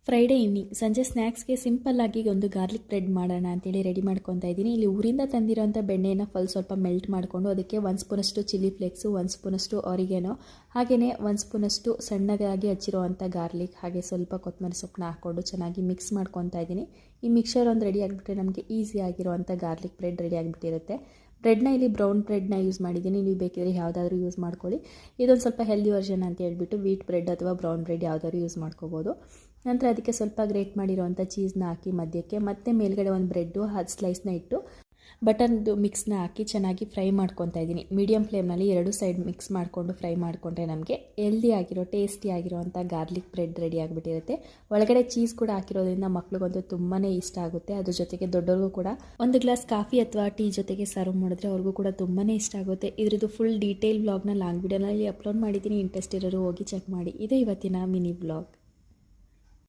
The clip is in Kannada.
ಫ್ರೈಡೇ ಈವ್ನಿಂಗ್ ಸಂಜೆ ಸ್ನ್ಯಾಕ್ಸ್ಗೆ ಸಿಂಪಲ್ಲಾಗಿ ಒಂದು ಗಾರ್ಲಿಕ್ ಬ್ರೆಡ್ ಮಾಡೋಣ ಅಂತೇಳಿ ರೆಡಿ ಮಾಡ್ಕೊತಾ ಇದ್ದೀನಿ. ಇಲ್ಲಿ ಊರಿಂದ ತಂದಿರೋಂಥ ಬೆಣ್ಣೆನ ಸ್ವಲ್ಪ ಮೆಲ್ಟ್ ಮಾಡಿಕೊಂಡು ಅದಕ್ಕೆ 1 ಸ್ಪೂನಷ್ಟು ಚಿಲ್ಲಿ ಫ್ಲೇಕ್ಸು, 1 ಸ್ಪೂನಷ್ಟು ಆರಿಗೆನೋ, ಹಾಗೆಯೇ 1 ಸ್ಪೂನಷ್ಟು ಸಣ್ಣದಾಗಿ ಹಚ್ಚಿರುವಂಥ ಗಾರ್ಲಿಕ್, ಹಾಗೆ ಸ್ವಲ್ಪ ಕೊತ್ತಂಬರಿ ಸೊಪ್ಪನ್ನ ಹಾಕ್ಕೊಂಡು ಚೆನ್ನಾಗಿ ಮಿಕ್ಸ್ ಮಾಡ್ಕೊತಾ ಇದ್ದೀನಿ. ಈ ಮಿಕ್ಸರ್ ಒಂದು ರೆಡಿ ಆಗಿಬಿಟ್ರೆ ನಮಗೆ ಈಸಿ ಆಗಿರುವಂಥ ಗಾರ್ಲಿಕ್ ಬ್ರೆಡ್ ರೆಡಿ ಆಗಿಬಿಟ್ಟಿರುತ್ತೆ. ಬ್ರೆಡ್ನ ಇಲ್ಲಿ ಬ್ರೌನ್ ಬ್ರೆಡ್ನ ಯೂಸ್ ಮಾಡಿದ್ದೀನಿ. ನೀವು ಬೇಕಿದ್ರೆ ಯಾವುದಾದ್ರೂ ಯೂಸ್ ಮಾಡ್ಕೊಳ್ಳಿ. ಇದೊಂದು ಸ್ವಲ್ಪ ಹೆಲ್ದಿ ವರ್ಷನ್ ಅಂತ ಹೇಳ್ಬಿಟ್ಟು ವೀಟ್ ಬ್ರೆಡ್ ಅಥವಾ ಬ್ರೌನ್ ಬ್ರೆಡ್ ಯಾವುದಾದ್ರೂ ಯೂಸ್ ಮಾಡ್ಕೋಬೋದು. ನಂತರ ಅದಕ್ಕೆ ಸ್ವಲ್ಪ ಗ್ರೇಟ್ ಮಾಡಿರೋವಂಥ ಚೀಸ್ನ ಹಾಕಿ ಮಧ್ಯಕ್ಕೆ, ಮತ್ತೆ ಮೇಲ್ಗಡೆ ಒಂದು ಬ್ರೆಡ್ಡು 10 ಸ್ಲೈಸ್ನ ಇಟ್ಟು ಬಟರ್ದು ಮಿಕ್ಸ್ನ ಹಾಕಿ ಚೆನ್ನಾಗಿ ಫ್ರೈ ಮಾಡ್ಕೊತಾ ಇದ್ದೀನಿ. ಮೀಡಿಯಮ್ ಫ್ಲೇಮ್ನಲ್ಲಿ 2 ಸೈಡ್ ಮಿಕ್ಸ್ ಮಾಡಿಕೊಂಡು ಫ್ರೈ ಮಾಡಿಕೊಂಡ್ರೆ ನಮಗೆ ಹೆಲ್ದಿ ಆಗಿರೋ ಟೇಸ್ಟಿ ಆಗಿರೋವಂಥ ಗಾರ್ಲಿಕ್ ಬ್ರೆಡ್ ರೆಡಿ ಆಗಿಬಿಟ್ಟಿರುತ್ತೆ. ಒಳಗಡೆ ಚೀಸ್ ಕೂಡ ಹಾಕಿರೋದ್ರಿಂದ ಮಕ್ಳಿಗಂತೂ ತುಂಬಾ ಇಷ್ಟ ಆಗುತ್ತೆ. ಅದ್ರ ಜೊತೆಗೆ ದೊಡ್ಡವ್ರಿಗೂ ಕೂಡ ಒಂದು ಗ್ಲಾಸ್ ಕಾಫಿ ಅಥವಾ ಟೀ ಜೊತೆಗೆ ಸರ್ವ್ ಮಾಡಿದ್ರೆ ಅವ್ರಿಗೂ ಕೂಡ ತುಂಬಾ ಇಷ್ಟ ಆಗುತ್ತೆ. ಇದ್ರದ್ದು ಫುಲ್ ಡೀಟೇಲ್ ವ್ಲಾಗ್ನ ಲಾಂಗ್ ವಿಡಿಯೋನಲ್ಲಿ ಅಪ್ಲೋಡ್ ಮಾಡಿದ್ದೀನಿ. ಇಂಟ್ರೆಸ್ಟ್ ಇರೋರು ಹೋಗಿ ಚೆಕ್ ಮಾಡಿ. ಇದು ಇವತ್ತಿನ ಮಿನಿ ವ್ಲಾಗ್.